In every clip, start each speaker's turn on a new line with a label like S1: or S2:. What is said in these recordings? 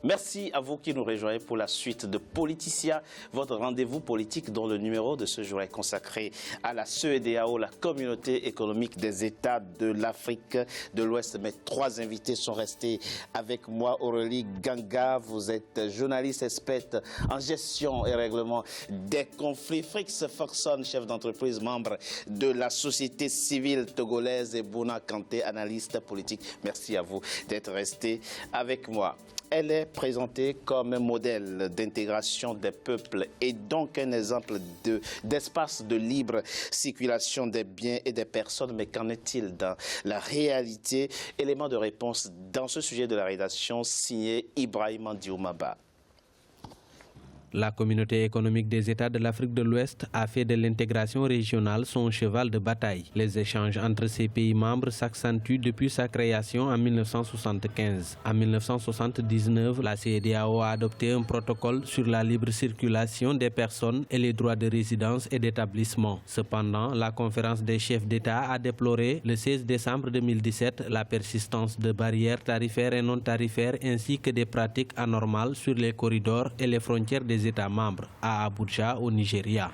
S1: Merci à vous qui nous rejoignez pour la suite de Politicia, votre rendez-vous politique dont le numéro de ce jour est consacré à la CEDEAO, la Communauté économique des États de l'Afrique de l'Ouest. Mes trois invités sont restés avec moi. Aurélie Ganga, vous êtes journaliste experte en gestion et règlement des conflits. Frix Forson, chef d'entreprise, membre de la société civile togolaise, et Bouna Kanté, analyste politique. Merci à vous d'être restés avec moi. Elle est présentée comme un modèle d'intégration des peuples et donc un exemple d'espace de libre circulation des biens et des personnes. Mais qu'en est-il dans la réalité? Élément de réponse dans ce sujet de la rédaction signé Ibrahima Dioumaba.
S2: La communauté économique des États de l'Afrique de l'Ouest a fait de l'intégration régionale son cheval de bataille. Les échanges entre ces pays membres s'accentuent depuis sa création en 1975. En 1979, la CEDEAO a adopté un protocole sur la libre circulation des personnes et les droits de résidence et d'établissement. Cependant, la conférence des chefs d'État a déploré le 16 décembre 2017 la persistance de barrières tarifaires et non tarifaires ainsi que des pratiques anormales sur les corridors et les frontières des États membres à Abuja, au Nigeria.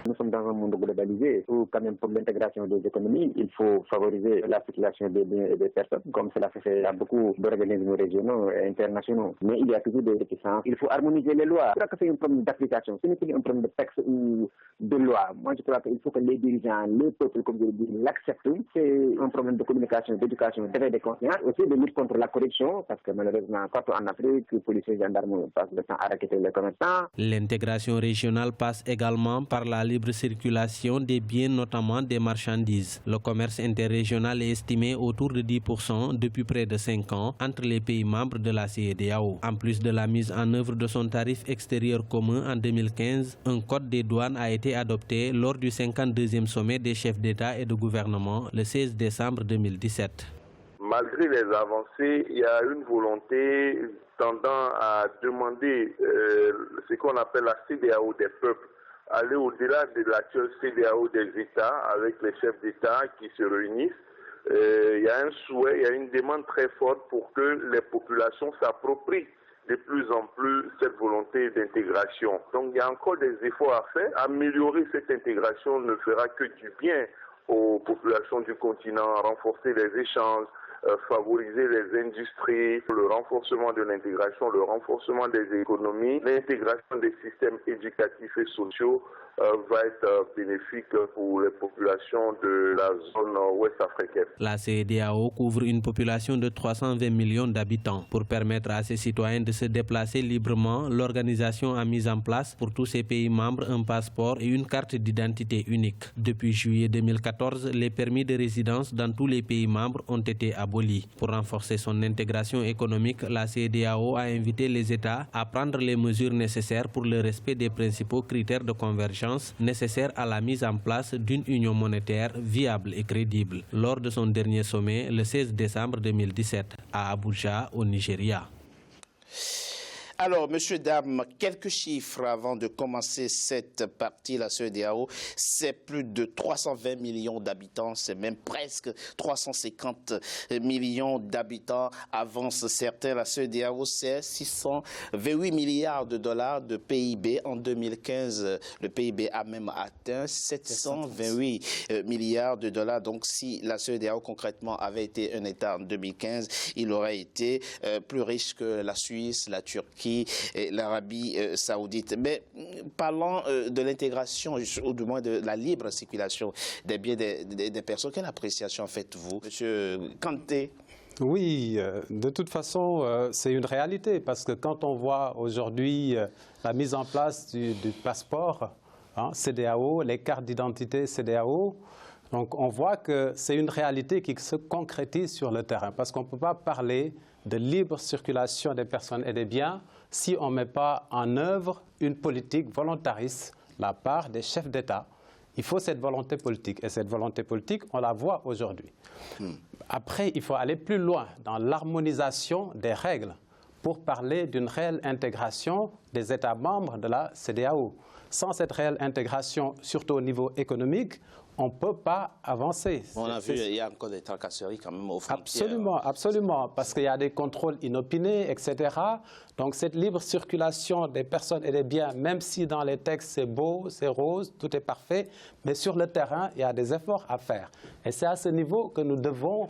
S3: Nous sommes dans un monde globalisé où, quand même, pour l'intégration des économies, il faut favoriser la circulation des biens et des personnes, comme cela se fait à beaucoup d'organismes régionaux et internationaux. Mais il y a toujours des réticences. Il faut harmoniser les lois. Je crois que c'est un problème d'application. Ce n'est pas un problème de texte ou de loi. Moi, je crois qu'il faut que les dirigeants, les peuples, comme je le dis, l'acceptent. C'est un problème de communication, d'éducation, d'éveil de conscience, aussi de lutte contre la corruption, parce que malheureusement, partout en Afrique, les policiers et gendarmes passent le temps à raqueter les commerçants.
S2: L'intégration régionale passe également par la libre circulation des biens, notamment des marchandises. Le commerce interrégional est estimé autour de 10% depuis près de 5 ans entre les pays membres de la CEDEAO. En plus de la mise en œuvre de son tarif extérieur commun en 2015, un code des douanes a été adopté lors du 52e sommet des chefs d'État et de gouvernement le 16 décembre 2017.
S4: Malgré les avancées, il y a une volonté tendant à demander ce qu'on appelle la CEDEAO des peuples, aller au-delà de l'actuelle CEDEAO des États avec les chefs d'État qui se réunissent. Il y a un souhait, il y a une demande très forte pour que les populations s'approprient de plus en plus cette volonté d'intégration. Donc il y a encore des efforts à faire. Améliorer cette intégration ne fera que du bien aux populations du continent, renforcer les échanges, favoriser les industries, le renforcement de l'intégration, le renforcement des économies, l'intégration des systèmes éducatifs et sociaux va être bénéfique pour les populations de la zone ouest africaine.
S2: La CEDEAO couvre une population de 320 millions d'habitants. Pour permettre à ses citoyens de se déplacer librement, l'organisation a mis en place pour tous ses pays membres un passeport et une carte d'identité unique. Depuis juillet 2014, les permis de résidence dans tous les pays membres ont été abolis. Pour renforcer son intégration économique, la CEDEAO a invité les États à prendre les mesures nécessaires pour le respect des principaux critères de convergence nécessaires à la mise en place d'une union monétaire viable et crédible. Lors de son dernier sommet, le 16 décembre 2017, à Abuja, au Nigeria.
S1: Alors, messieurs, dames, quelques chiffres avant de commencer cette partie. La CEDEAO, c'est plus de 320 millions d'habitants, c'est même presque 350 millions d'habitants, avancent certains. La CEDEAO, c'est 628 milliards de dollars de PIB. En 2015, le PIB a même atteint 728 milliards de dollars. Donc, si la CEDEAO, concrètement, avait été un État en 2015, il aurait été plus riche que la Suisse, la Turquie, et l'Arabie saoudite. Mais parlant de l'intégration, ou du moins de la libre circulation des biens des personnes, quelle appréciation faites-vous, Monsieur Kanté?
S5: Oui, de toute façon, c'est une réalité, parce que quand on voit aujourd'hui la mise en place du passeport CEDEAO, les cartes d'identité CEDEAO, donc on voit que c'est une réalité qui se concrétise sur le terrain, parce qu'on ne peut pas parler de libre circulation des personnes et des biens si on ne met pas en œuvre une politique volontariste de la part des chefs d'État. Il faut cette volonté politique, et cette volonté politique, on la voit aujourd'hui. Après, il faut aller plus loin dans l'harmonisation des règles pour parler d'une réelle intégration des États membres de la CEDEAO. Sans cette réelle intégration, surtout au niveau économique, on ne peut pas avancer.
S1: On a vu, il y a encore des tracasseries quand même aux frontières.
S5: Absolument, absolument, parce qu'il y a des contrôles inopinés, etc. Donc cette libre circulation des personnes et des biens, même si dans les textes c'est beau, c'est rose, tout est parfait, mais sur le terrain, il y a des efforts à faire. Et c'est à ce niveau que nous devons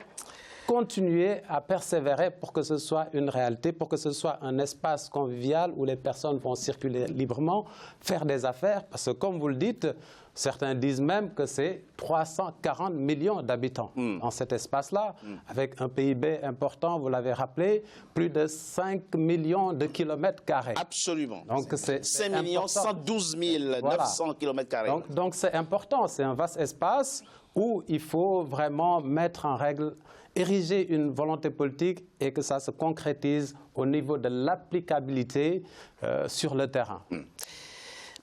S5: continuer à persévérer pour que ce soit une réalité, pour que ce soit un espace convivial où les personnes vont circuler librement, faire des affaires, parce que comme vous le dites, certains disent même que c'est 340 millions d'habitants dans cet espace-là, avec un PIB important, vous l'avez rappelé, plus de 5 millions de kilomètres carrés.
S1: Absolument.
S5: Donc c'est
S1: 5 millions 112 900 kilomètres carrés.
S5: Donc c'est important, c'est un vaste espace où il faut vraiment mettre en règle, ériger une volonté politique et que ça se concrétise au niveau de l'applicabilité sur le terrain.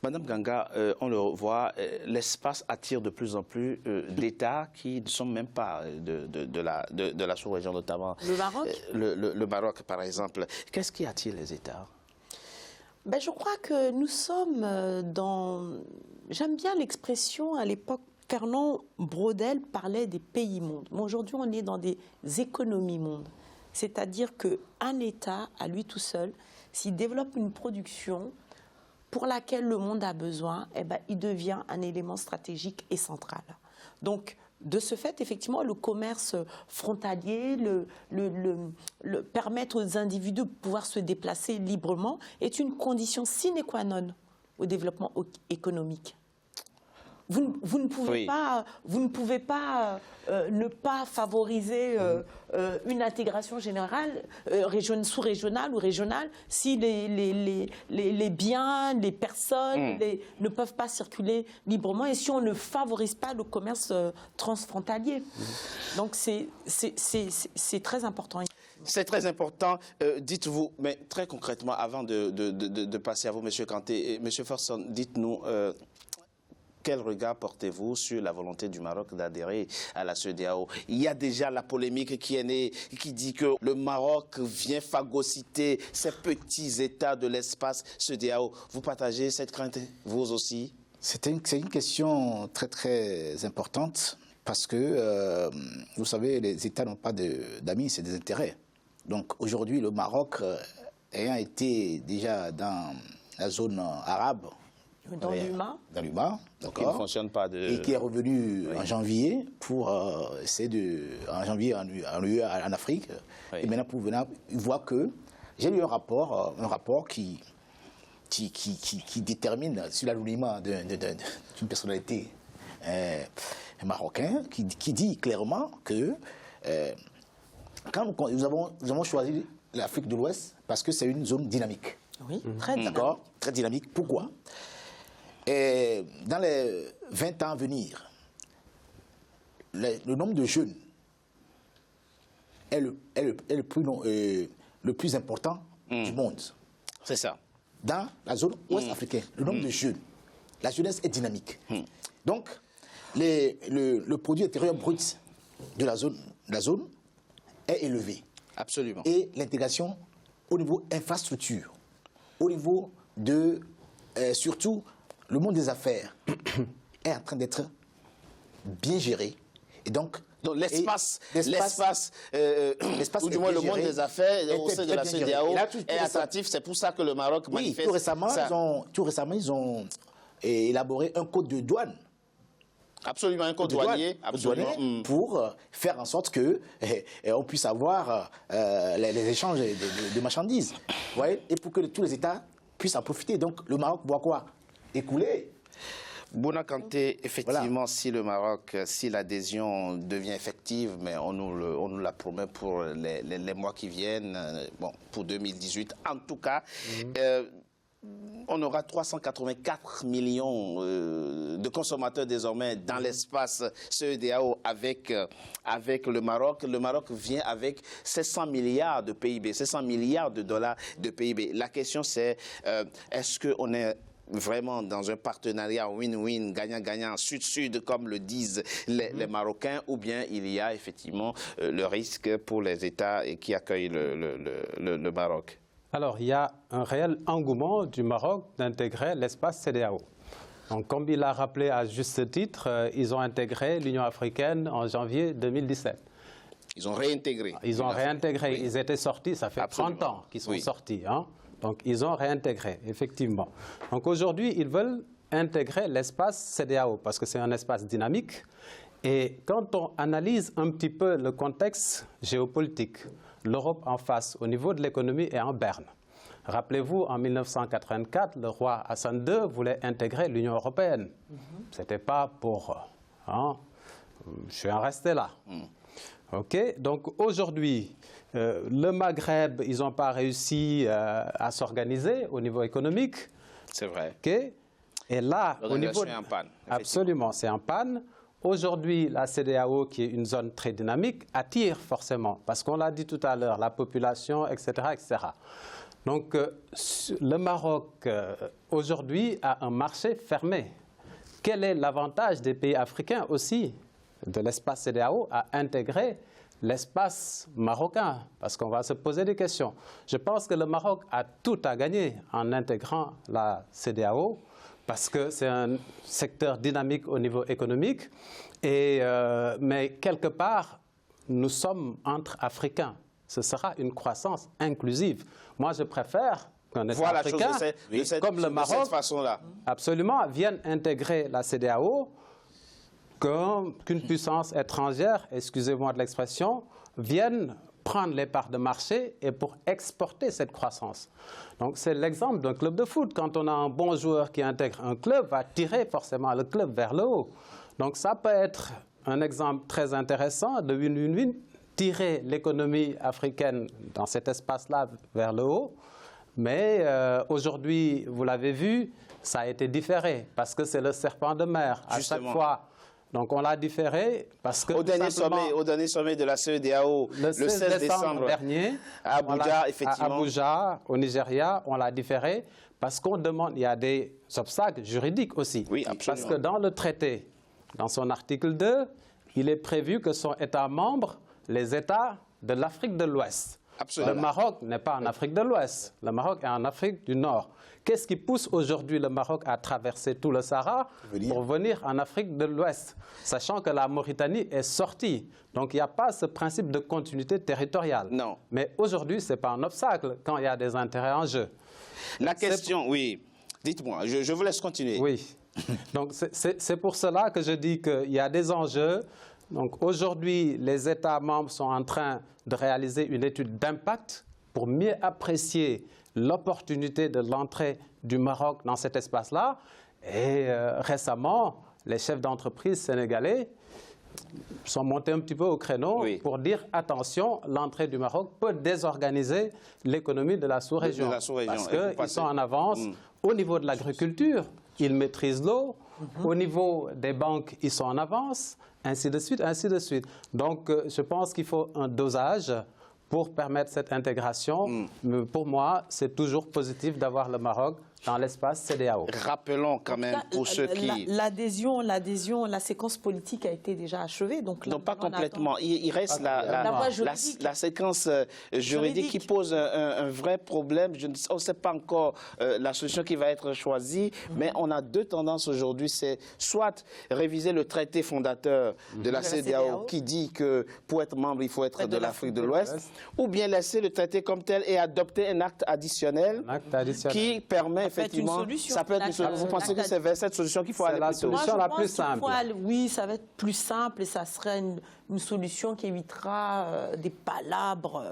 S1: Madame Ganga, on le voit, l'espace attire de plus en plus d'États qui ne sont même pas de la sous-région, notamment.
S6: Le Maroc
S1: le Maroc, par exemple. Qu'est-ce qui attire les États?
S6: Ben, je crois que nous sommes dans... J'aime bien l'expression, à l'époque, Fernand Braudel parlait des pays-mondes. Mais aujourd'hui, on est dans des économies-mondes. C'est-à-dire qu'un État, à lui tout seul, s'il développe une production pour laquelle le monde a besoin, eh ben, il devient un élément stratégique et central. Donc, de ce fait, effectivement, le commerce frontalier, permettre aux individus de pouvoir se déplacer librement est une condition sine qua non au développement économique. Vous ne pouvez pas ne pas favoriser une intégration générale, sous-régionale ou régionale, si les biens, les personnes ne peuvent pas circuler librement et si on ne favorise pas le commerce transfrontalier. Donc c'est très important.
S1: C'est très important. Dites-vous, mais très concrètement, avant de passer à vous, M. Kanté, M. Forson, dites-nous... quel regard portez-vous sur la volonté du Maroc d'adhérer à la CEDEAO? Il y a déjà la polémique qui est née, qui dit que le Maroc vient phagocyter ces petits États de l'espace CEDEAO. Vous partagez cette crainte, vous aussi?
S7: C'est une question très, très importante parce que, vous savez, les États n'ont pas d'amis, c'est des intérêts. Donc aujourd'hui, le Maroc, ayant été déjà dans la zone arabe,
S6: dans
S7: l'UMA,
S1: qui ne fonctionne pas
S7: et qui est revenu en janvier pour essayer en Afrique. Et maintenant pour venir, il voit que j'ai lu un rapport qui détermine sur l'anonymat d'une personnalité marocaine, qui dit clairement que quand nous avons choisi l'Afrique de l'Ouest parce que c'est une zone dynamique.
S6: Oui, très dynamique.
S7: D'accord, très dynamique. Pourquoi? Et dans les 20 ans à venir, le nombre de jeunes est le plus important du monde.
S1: C'est ça.
S7: Dans la zone ouest africaine, le nombre de jeunes, la jeunesse est dynamique. Donc, le produit intérieur brut de la zone est élevé.
S1: Absolument.
S7: Et l'intégration au niveau infrastructure, au niveau de, surtout, le monde des affaires est en train d'être bien géré. Et donc
S1: l'espace, ou du moins le monde des affaires au sein de la CEDEAO est attractif. C'est pour ça que le Maroc manifeste.
S7: Tout récemment, ils ont élaboré un code de douane.
S1: Absolument, un code douanier.
S7: Pour faire en sorte qu'on puisse avoir les échanges de marchandises. Vous voyez, et pour que tous les États puissent en profiter. Donc le Maroc voit quoi? Écoulé.
S1: Bouna Kanté, effectivement, voilà. Si l'adhésion devient effective, mais on nous la promet pour les mois qui viennent, pour 2018, en tout cas, on aura 384 millions de consommateurs désormais dans l'espace CEDEAO avec le Maroc. Le Maroc vient avec 700 milliards de PIB, 700 milliards de dollars de PIB. La question c'est, est-ce qu'on est vraiment dans un partenariat win-win, gagnant-gagnant, sud-sud, comme le disent les Marocains, ou bien il y a effectivement le risque pour les États qui accueillent le Maroc?
S5: Alors, il y a un réel engouement du Maroc d'intégrer l'espace CEDEAO. Donc, comme il l'a rappelé à juste titre, ils ont intégré l'Union africaine en janvier 2017.
S1: Ils ont réintégré.
S5: Ils ont réintégré. Oui. Ils étaient sortis, ça fait
S1: Absolument.
S5: 30 ans qu'ils sont sortis. Hein. Donc, ils ont réintégré, effectivement. Donc, aujourd'hui, ils veulent intégrer l'espace CEDEAO parce que c'est un espace dynamique. Et quand on analyse un petit peu le contexte géopolitique, l'Europe en face, au niveau de l'économie, est en berne. Rappelez-vous, en 1984, le roi Hassan II voulait intégrer l'Union européenne. Ce n'était pas pour... je suis en resté là. Okay. Donc aujourd'hui, le Maghreb, ils n'ont pas réussi à s'organiser au niveau économique.
S1: C'est vrai.
S5: Okay. Et là, au niveau...
S1: est en panne.
S5: Absolument, c'est en panne. Aujourd'hui, la CEDEAO, qui est une zone très dynamique, attire forcément, parce qu'on l'a dit tout à l'heure, la population, etc., etc. Donc, le Maroc, aujourd'hui, a un marché fermé. Quel est l'avantage des pays africains aussi, de l'espace CEDEAO, à intégrer l'espace marocain? Parce qu'on va se poser des questions. Je pense que le Maroc a tout à gagner en intégrant la CEDEAO, parce que c'est un secteur dynamique au niveau économique. Mais quelque part, nous sommes entre Africains. Ce sera une croissance inclusive. Moi, je préfère qu'un État africain, comme le Maroc, absolument, vienne intégrer la CEDEAO, qu'une puissance étrangère, excusez-moi de l'expression, vienne prendre les parts de marché et pour exporter cette croissance. Donc c'est l'exemple d'un club de foot. Quand on a un bon joueur qui intègre un club, va tirer forcément le club vers le haut. Donc ça peut être un exemple très intéressant de win-win-win, tirer l'économie africaine dans cet espace-là vers le haut. Mais aujourd'hui, vous l'avez vu, ça a été différé parce que c'est le serpent de mer. À chaque fois. Donc on l'a différé parce que...
S1: Au dernier sommet de la CEDEAO, le 16 décembre
S5: dernier,
S1: à Abuja, effectivement.
S5: À Abuja, au Nigeria, on l'a différé parce qu'on demande, il y a des obstacles juridiques aussi.
S1: Oui, absolument.
S5: Parce que dans le traité, dans son article 2, il est prévu que sont États membres les États de l'Afrique de l'Ouest. Le Maroc n'est pas en Afrique de l'Ouest, le Maroc est en Afrique du Nord. Qu'est-ce qui pousse aujourd'hui le Maroc à traverser tout le Sahara pour venir en Afrique de l'Ouest, sachant que la Mauritanie est sortie. Donc il n'y a pas ce principe de continuité territoriale.
S1: Non.
S5: Mais aujourd'hui, ce n'est pas un obstacle quand il y a des intérêts en jeu.
S1: La question, oui, dites-moi, je vous laisse continuer.
S5: Oui, donc c'est pour cela que je dis qu'il y a des enjeux. Donc aujourd'hui, les États membres sont en train de réaliser une étude d'impact pour mieux apprécier l'opportunité de l'entrée du Maroc dans cet espace-là. Et récemment, les chefs d'entreprise sénégalais sont montés un petit peu au créneau pour dire attention, l'entrée du Maroc peut désorganiser l'économie de la sous-région. Parce qu'ils sont en avance au niveau de l'agriculture, ils maîtrisent l'eau, au niveau des banques, ils sont en avance, ainsi de suite, ainsi de suite. Donc je pense qu'il faut un dosage pour permettre cette intégration. Mais pour moi, c'est toujours positif d'avoir le Maroc dans l'espace CEDEAO.
S1: Rappelons quand même pour ceux qui...
S6: L'adhésion, la séquence politique a été déjà achevée. Donc
S1: non, pas complètement. Il reste la séquence juridique qui pose un vrai problème. On ne sait pas encore la solution qui va être choisie, mais on a deux tendances aujourd'hui. C'est soit réviser le traité fondateur de la CEDEAO qui dit que pour être membre, il faut être de l'Afrique de l'Ouest, ou bien laisser le traité comme tel et adopter un acte additionnel qui permet effectivement, ça peut être une solution. Vous pensez que c'est vers cette solution qu'il faut aller plutôt?
S5: C'est la solution la plus simple.
S6: Oui, ça va être plus simple et ça serait une solution qui évitera des palabres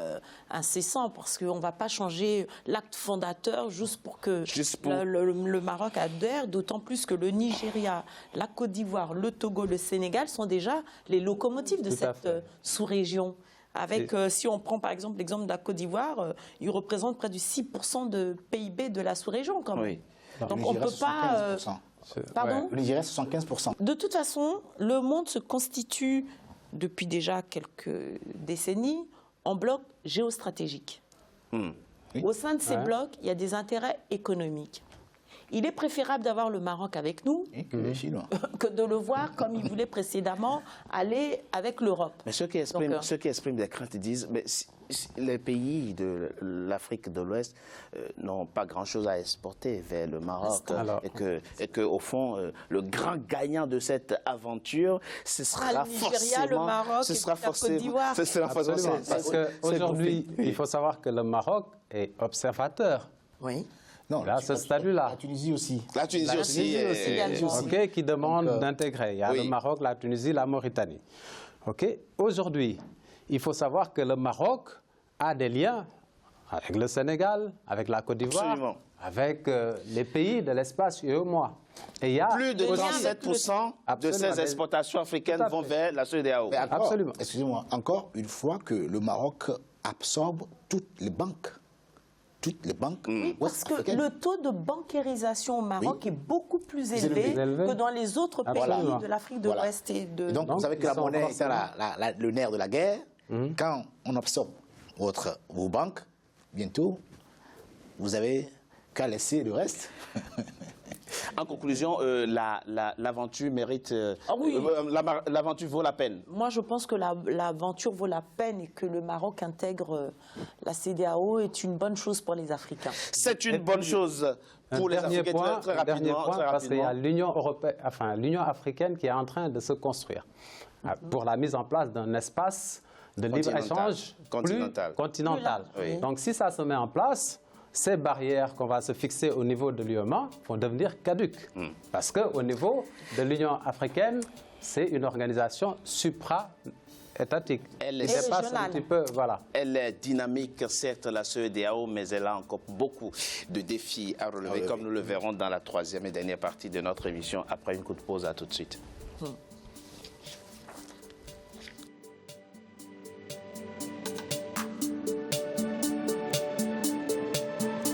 S6: incessants parce qu'on ne va pas changer l'acte fondateur juste pour que le Maroc adhère, d'autant plus que le Nigeria, la Côte d'Ivoire, le Togo, le Sénégal sont déjà les locomotives de cette sous-région. Avec, si on prend par exemple l'exemple de la Côte d'Ivoire, il représente près de 6% de PIB de la sous-région quand même.
S1: Oui.
S6: Donc on ne peut pas... Pardon ?
S7: Le Nigeria, 75%.
S6: De toute façon, le monde se constitue depuis déjà quelques décennies en blocs géostratégiques. Au sein de ces blocs, il y a des intérêts économiques. Il est préférable d'avoir le Maroc avec nous que de le voir comme il voulait précédemment aller avec l'Europe.
S1: Mais ceux qui expriment des craintes, ils disent mais les pays de l'Afrique de l'Ouest n'ont pas grand-chose à exporter vers le Maroc. Et que au fond, le grand gagnant de cette aventure, ce sera forcément...
S6: le Maroc
S1: ce sera
S6: Côte d'Ivoire.
S5: Parce qu'aujourd'hui, il faut savoir que le Maroc est observateur.
S6: Oui.
S7: Non,
S5: là, ce statut-là.
S7: La Tunisie aussi.
S1: La Tunisie aussi.
S5: OK, qui demande d'intégrer. Il y a le Maroc, la Tunisie, la Mauritanie. OK. Aujourd'hui, il faut savoir que le Maroc a des liens avec le Sénégal, avec la Côte d'Ivoire, avec les pays de l'espace UEMOA. Et il y a
S1: plus de 37% de ces exportations africaines vont vers la CEDEAO.
S7: Absolument. Excusez-moi, encore une fois que le Maroc absorbe toutes les banques. Toutes les banques.
S6: Oui, parce que le taux de bancarisation au Maroc est beaucoup plus élevé que dans les autres pays de l'Afrique de l'Ouest.
S7: Donc, vous savez que la monnaie est le nerf de la guerre. Quand on absorbe vos banques, bientôt, vous n'avez qu'à laisser le reste.
S1: En conclusion, l'aventure mérite... l'aventure vaut la peine.
S6: Moi, je pense que l'aventure vaut la peine et que le Maroc intègre la CEDEAO est une bonne chose pour les Africains.
S1: C'est une bonne chose pour les Africains, très rapidement.
S5: Parce qu'il y a l'Union européenne, l'Union africaine qui est en train de se construire pour la mise en place d'un espace de libre-échange continental.
S1: Oui.
S5: Donc, si ça se met en place, ces barrières qu'on va se fixer au niveau de l'UEMOA vont devenir caduques. Parce qu'au niveau de l'Union africaine, c'est une organisation supra-étatique.
S1: Elle
S5: dépasse un petit peu,
S1: Elle est dynamique, certes, la CEDEAO, mais elle a encore beaucoup de défis à relever, comme nous le verrons dans la troisième et dernière partie de notre émission, après une courte pause. À tout de suite.